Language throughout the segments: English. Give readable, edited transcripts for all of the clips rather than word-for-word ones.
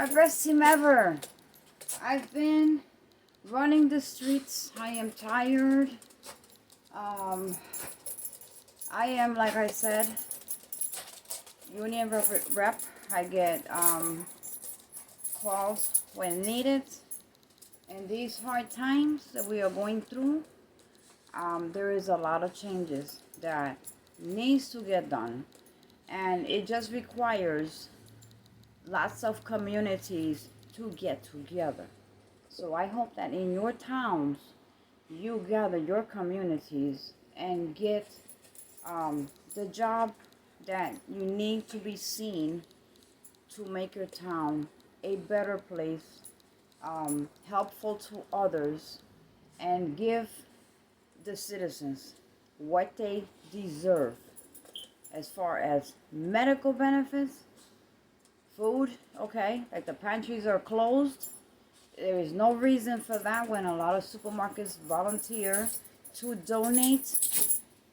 best team ever. I've been running the streets. I am tired. I am, like I said, union rep. I get calls when needed. In these hard times that we are going through, there is a lot of changes that needs to get done. And it just requires lots of communities to get together. So I hope that in your towns, you gather your communities and get the job that you need to be seen to make your town a better place, helpful to others, and give the citizens what they deserve as far as medical benefits, food, okay, like the pantries are closed. There is no reason for that when a lot of supermarkets volunteer to donate.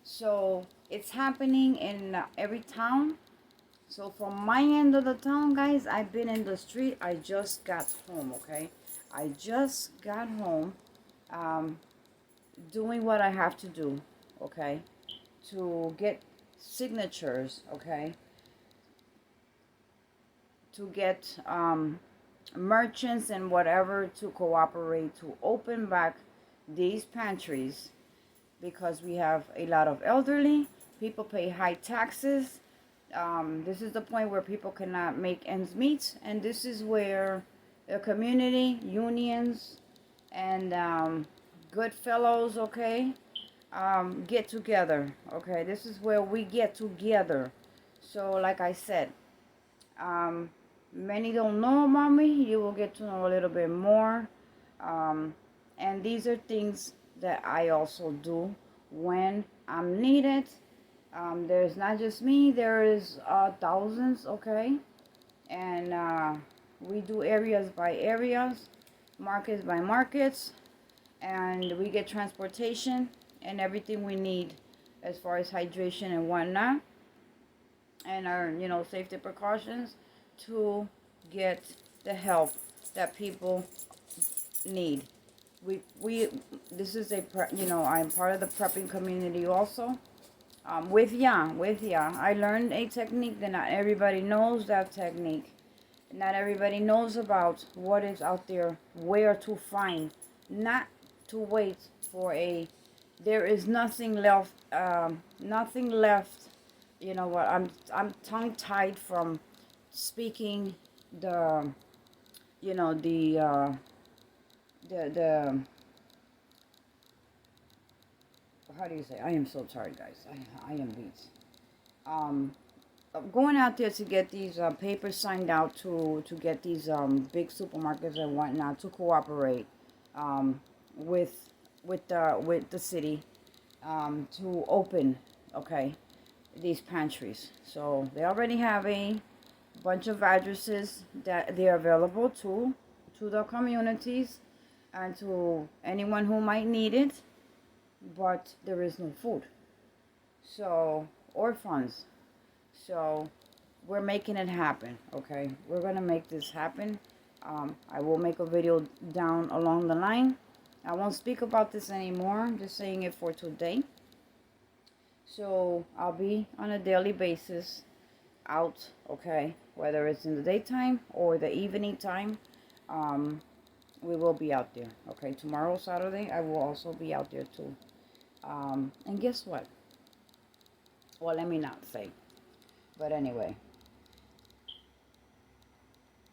So it's happening in every town. So from my end of the town, guys, I've been in the street. I just got home, okay? I just got home doing what I have to do, okay? To get signatures, okay? To get merchants and whatever to cooperate to open back these pantries, because we have a lot of elderly people, pay high taxes. This is the point where people cannot make ends meet, and this is where the community unions and good fellows, okay, get together, okay. This is where we get together. So like I said, many don't know about me. You will get to know a little bit more. And these are things that I also do when I'm needed. There's not just me, there is thousands, okay? And we do areas by areas, markets by markets, and we get transportation and everything we need as far as hydration and whatnot, and our, safety precautions to get the help that people need. We this is I'm part of the prepping community also. With ya, I learned a technique that not everybody knows. That technique, not everybody knows about what is out there, where to find, not to wait for a. There is nothing left. Nothing left. You know what? I'm tongue tied from speaking the. The how do you say? I am so tired, guys. I am beat. Going out there to get these papers signed out to get these big supermarkets and whatnot to cooperate with the city to open, okay, these pantries. So they already have a bunch of addresses that they're available to the communities and to anyone who might need it, but there is no food, so, or funds. So we're making it happen, okay? We're gonna make this happen. I will make a video down along the line. I won't speak about this anymore. I'm just saying it for today. So I'll be on a daily basis out, okay? Whether it's in the daytime or the evening time, we will be out there, okay? Tomorrow, Saturday, I will also be out there too. And guess what? Well, let me not say. But anyway,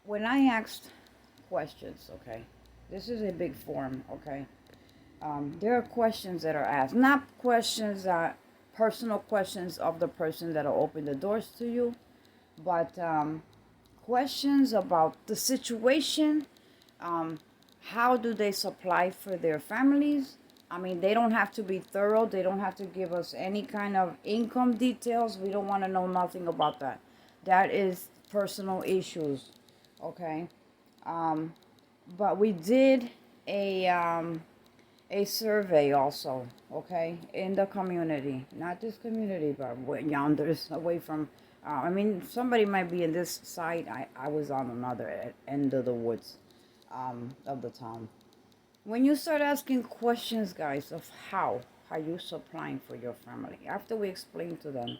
when I asked questions, okay, this is a big forum, okay? There are questions that are asked, not questions that personal questions of the person that'll open the doors to you, but questions about the situation. How do they supply for their families? I mean, they don't have to be thorough. They don't have to give us any kind of income details. We don't want to know nothing about that. That is personal issues, okay? But we did a a survey also, okay, in the community, not this community, but way yonders away from. I mean, somebody might be in this side. I was on another end of the woods, of the town. When you start asking questions, guys, of how are you supplying for your family, after we explain to them,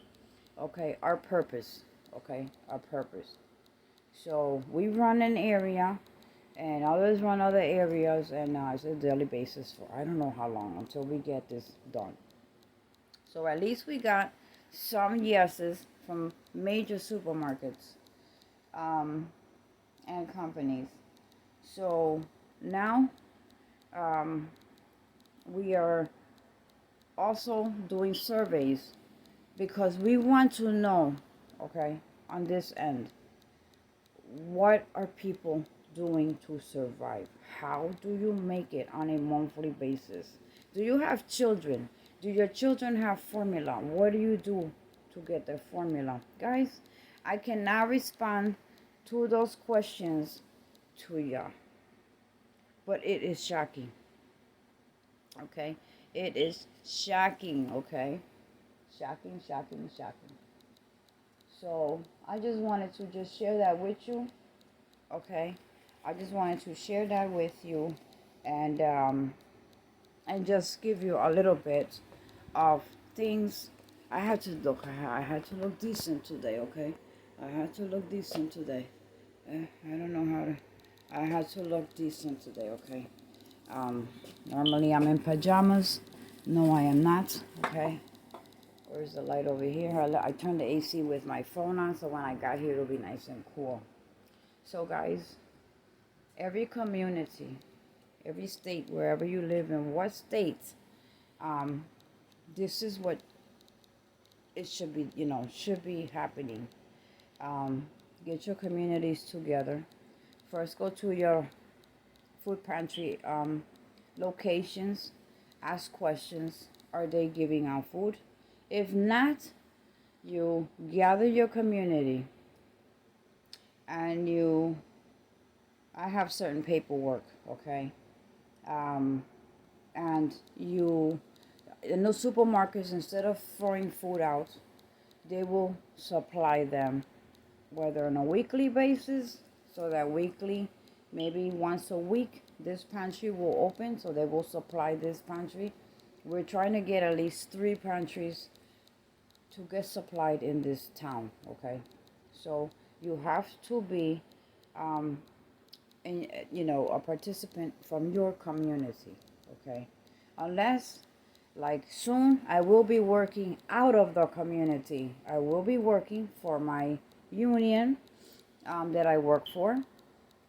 okay, our purpose, okay, our purpose. So we run an area, and others run other areas, and it's a daily basis for I don't know how long until we get this done. So at least we got some yeses from major supermarkets, um, and companies. So now, um, we are also doing surveys because we want to know, okay, on this end, what are people doing to survive? How do you make it on a monthly basis? Do you have children? Do your children have formula? What do you do to get their formula? Guys, I cannot respond to those questions to ya, but it is shocking, okay? It is shocking, okay? Shocking, shocking, shocking. So I just wanted to just share that with you, okay? I just wanted to share that with you, and just give you a little bit of things. I had to look. I had to look decent today, okay? I had to look decent today. I don't know how to. I had to look decent today, okay? Normally I'm in pajamas. No, I am not, okay? Where's the light over here? I turned the AC with my phone on, so when I got here, it'll be nice and cool. So, guys, every community, every state, wherever you live in, what state, um, this is what it should be, should be happening. Um, get your communities together. First, go to your food pantry locations. Ask questions. Are they giving out food? If not, you gather your community and I have certain paperwork, okay? Um, and in those supermarkets, instead of throwing food out, they will supply them, whether on a weekly basis, so that weekly, maybe once a week, this pantry will open, so they will supply this pantry. We're trying to get at least 3 pantries to get supplied in this town, okay? So you have to be, um, a participant from your community, okay? Unless, like soon, I will be working out of the community. I will be working for my union that I work for,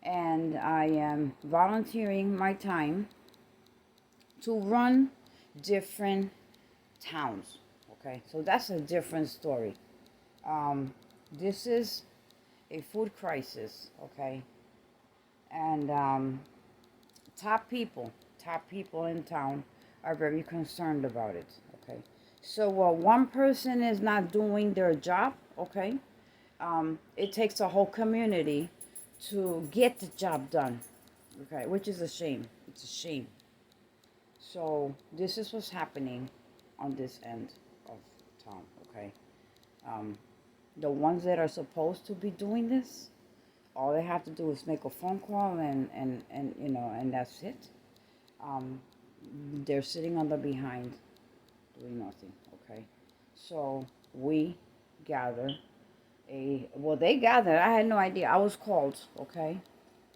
and I am volunteering my time to run different towns, okay? So that's a different story. This is a food crisis, okay? And top people in town are very concerned about it, okay? So one person is not doing their job, okay? It takes a whole community to get the job done, okay? Which is a shame. It's a shame. So this is what's happening on this end of town, okay? The ones that are supposed to be doing this, all they have to do is make a phone call and that's it. They're sitting on the behind doing nothing, okay? So we gather they gathered. I had no idea. I was called, okay,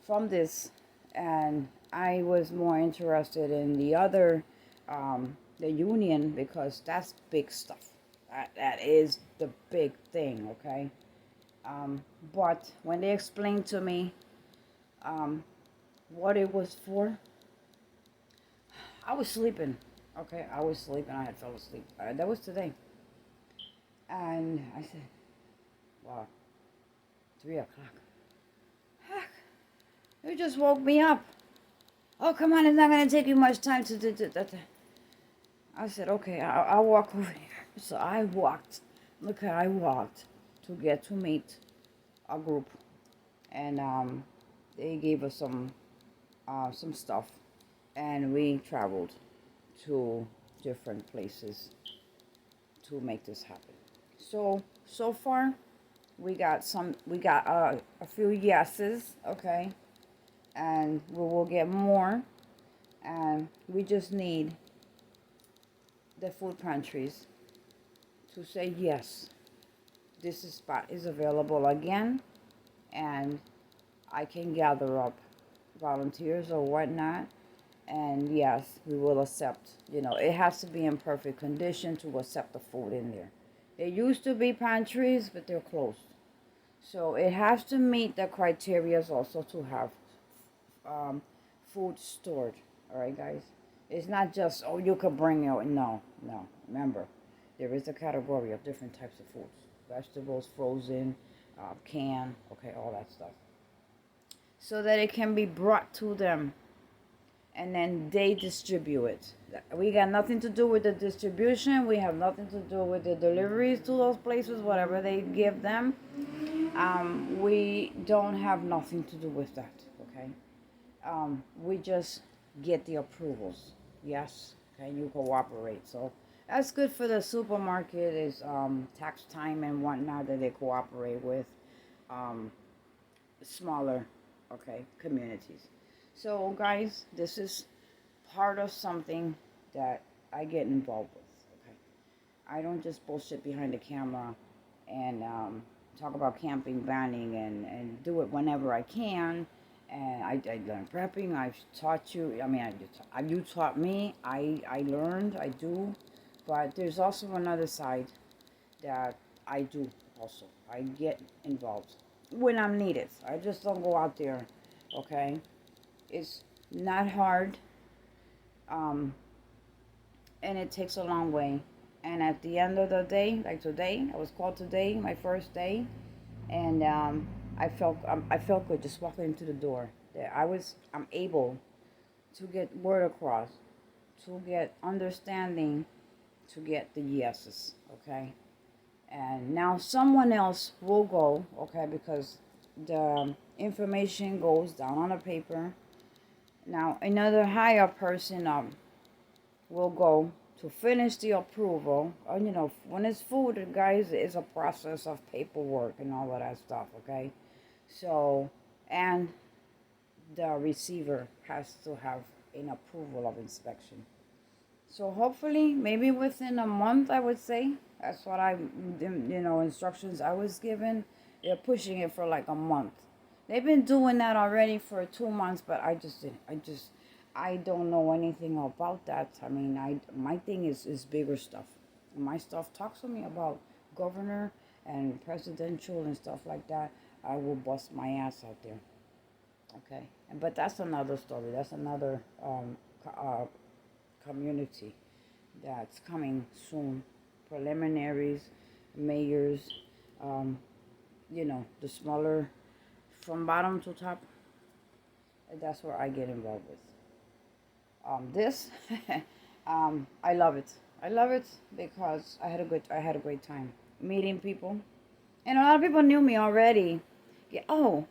from this, and I was more interested in the other, the union, because that's big stuff. That is the big thing, okay? But when they explained to me what it was for, I was sleeping. Okay, I was sleeping. I had fell asleep. That was today. And I said, wow, 3 o'clock. Heck, you just woke me up. Oh, come on, it's not going to take you much time to do that. I said, okay, I'll walk over here. So I walked. I walked to get to meet a group. And they gave us some stuff. And we traveled. to different places to make this happen. So far, we got a few yeses, okay, and we will get more, and we just need the food pantries to say yes, this spot is available again, and I can gather up volunteers or whatnot, and yes, we will accept, it has to be in perfect condition to accept the food in there. There used to be pantries, but they're closed. So it has to meet the criteria also to have food stored. All right, guys? It's not just, oh, you could bring it. No, no. Remember, there is a category of different types of foods. Vegetables, frozen, canned, okay, all that stuff. So that it can be brought to them and then they distribute it. We got nothing to do with the distribution. We have nothing to do with the deliveries to those places, whatever they give them. We don't have nothing to do with that, okay? We just get the approvals. Yes, okay, you cooperate. So that's good for the supermarket is tax time and whatnot that they cooperate with smaller, okay, communities. So guys, this is part of something that I get involved with, okay? I don't just bullshit behind the camera and talk about camping, banning, and do it whenever I can. And I learned prepping. I've taught you. I mean, you taught me. I learned. I do. But there's also another side that I do also. I get involved when I'm needed. I just don't go out there, okay? It's not hard, and it takes a long way. And at the end of the day, like today, I was called today, my first day, and I felt good just walking into the door. That I'm able to get word across, to get understanding, to get the yeses, okay? And now someone else will go, okay, because the information goes down on a paper. Now another higher person will go to finish the approval. When it's food, guys, it's a process of paperwork and all of that stuff, okay? So, and the receiver has to have an approval of inspection. So hopefully, maybe within a month, I would say. That's what instructions I was given. They're pushing it for like a month. They've been doing that already for 2 months, but I just didn't. I don't know anything about that. I mean, my thing is bigger stuff. My stuff talks to me about governor and presidential and stuff like that. I will bust my ass out there. Okay, but that's another story. That's another community that's coming soon. Preliminaries, mayors, the smaller, from bottom to top. That's where I get involved with. This, I love it. I love it because I had a great time meeting people, and a lot of people knew me already. Yeah, oh,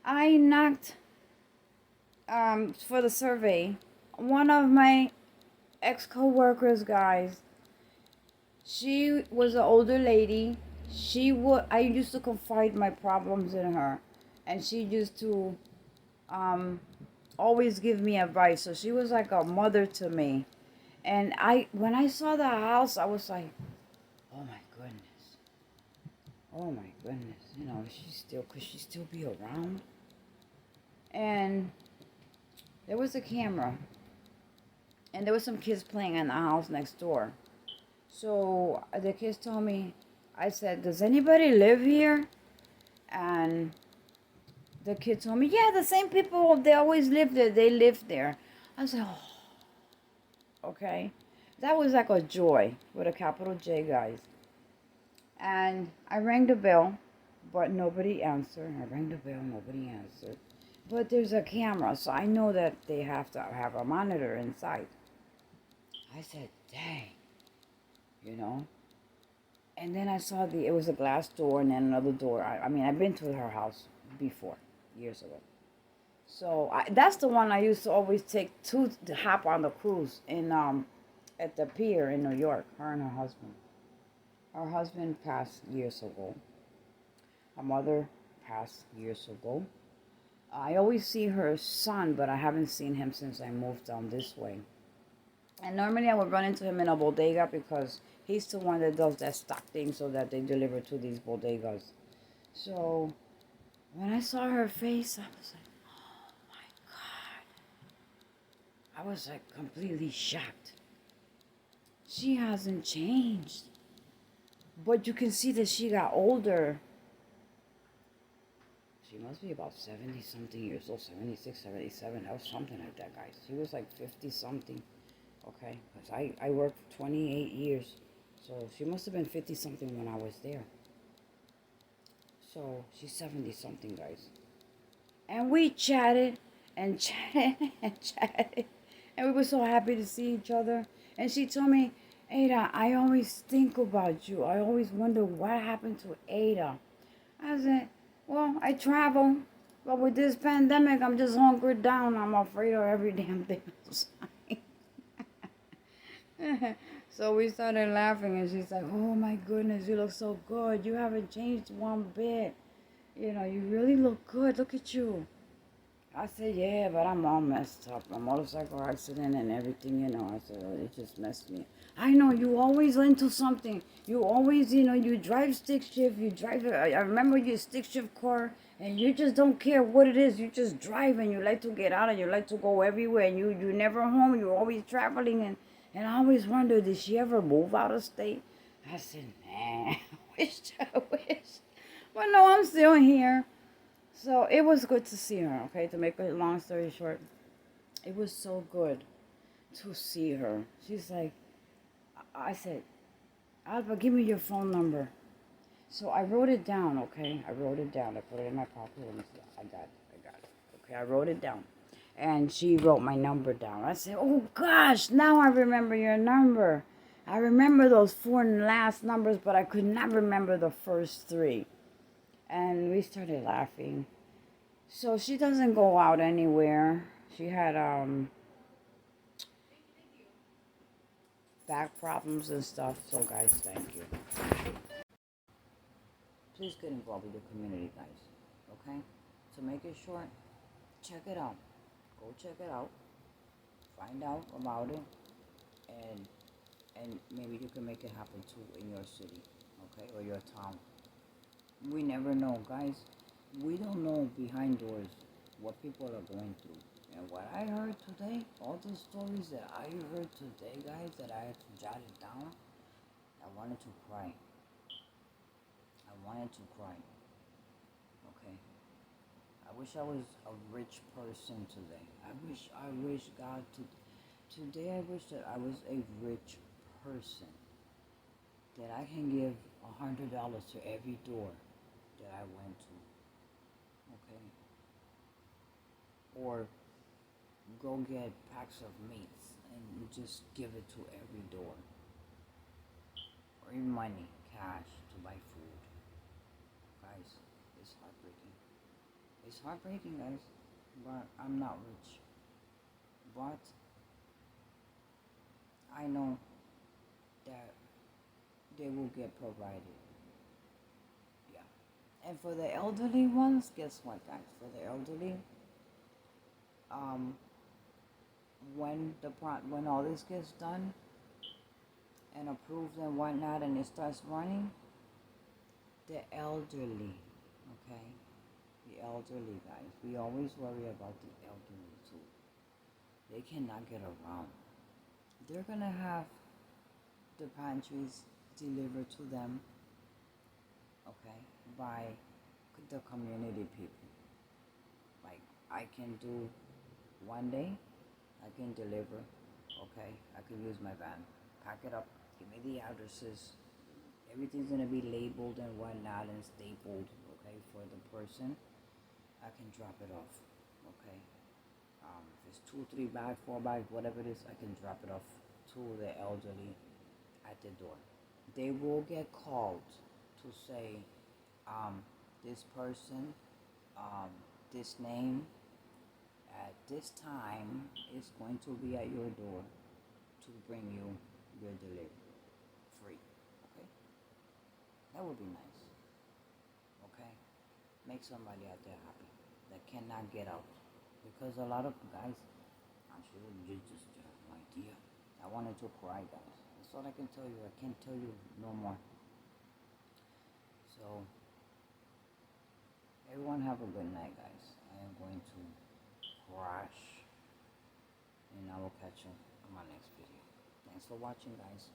I knocked for the survey. One of my ex-co-workers, guys, she was an older lady. I used to confide my problems in her, and she used to always give me advice. So she was like a mother to me. And when I saw the house, I was like, oh my goodness. Oh my goodness. Could she still be around? And there was a camera. And there was some kids playing in the house next door. So the kids told me, I said, does anybody live here? And the kid told me, yeah, the same people, they always live there. They live there. I was like, oh, okay. That was like a joy with a capital J, guys. And I rang the bell, but nobody answered. I rang the bell, nobody answered. But there's a camera, so I know that they have to have a monitor inside. I said, dang, And then I saw it was a glass door and then another door. I mean, I've been to her house before, years ago. So that's the one I used to always take to hop on the cruise in at the pier in New York, her and her husband. Her husband passed years ago. Her mother passed years ago. I always see her son, but I haven't seen him since I moved down this way. And normally I would run into him in a bodega because he's the one that does that stock thing so that they deliver to these bodegas. So when I saw her face, I was like, oh my God. I was like completely shocked. She hasn't changed. But you can see that she got older. She must be about 70 something years old, 76, 77. That was something like that, guys. She was like 50 something. Okay, because I worked 28 years. So she must have been 50 something when I was there. So she's 70 something, guys. And we chatted and chatted and chatted. And we were so happy to see each other. And she told me, Ada, I always think about you. I always wonder what happened to Ada. I said, well, I travel. But with this pandemic, I'm just hunkered down. I'm afraid of every damn thing outside. So we started laughing, and she's like, oh my goodness, you look so good. You haven't changed one bit. You know, you really look good. Look at you. I said, yeah, but I'm all messed up. A motorcycle accident and everything, you know. I said, oh, it just messed me. I know, you always into something. You always, you know, you drive stick shift. You drive, I remember your stick shift car, and you just don't care what it is. You just drive, and you like to get out, and you like to go everywhere. And you never home. You're always traveling, and I always wonder, did she ever move out of state? I said, man, I wish. But no, I'm still here. So it was good to see her, okay? To make a long story short, it was so good to see her. She's like, I said, Alba, give me your phone number. So I wrote it down, okay? I wrote it down. I put it in my pocket. Let me see. I got it. Okay, I wrote it down. And she wrote my number down. I said, oh gosh, now I remember your number. I remember those four last numbers, but I could not remember the first three. And we started laughing. So she doesn't go out anywhere. She had back problems and stuff. So guys, thank you. Please get involved with the community, guys. Okay? To make it short, check it out. Go check it out. Find out about it, and maybe you can make it happen too in your city, okay, or your town. We never know, guys. We don't know behind doors what people are going through. And what I heard today, all the stories that I heard today, guys, that I had to jot it down, I wanted to cry. Okay? I wish I was a rich person today. I wish God today I wish that I was a rich person. That I can give $100 to every door that I went to. Okay? Or go get packs of meats and you just give it to every door. Or even money, cash to buy food. Guys, it's heartbreaking. It's heartbreaking, guys, but I'm not rich. But I know that they will get provided. Yeah. And for the elderly ones, guess what, guys? For the elderly, when all this gets done and approved and whatnot, and it starts running, the elderly, okay, the elderly, guys, we always worry about the elderly too. They cannot get around. They're gonna have the pantries delivered to them, okay, by the community people. Like, I can do one day, I can deliver, okay, I can use my van, pack it up, give me the addresses, everything's gonna be labeled and whatnot and stapled, okay, for the person. I can drop it off, okay. If it's 2, 3 bags, 4 bags, whatever it is, I can drop it off to the elderly at the door. They will get called to say, this person, this name, at this time is going to be at your door to bring you your delivery free. Okay? That would be nice. Okay? Make somebody out there happy that cannot get out. Because a lot of guys, I'm sure you just have no idea. I wanted to cry, guys. That's all I can tell you. I can't tell you no more. So, everyone have a good night, guys. I am going to crash, and I will catch you on my next video. Thanks for watching, guys.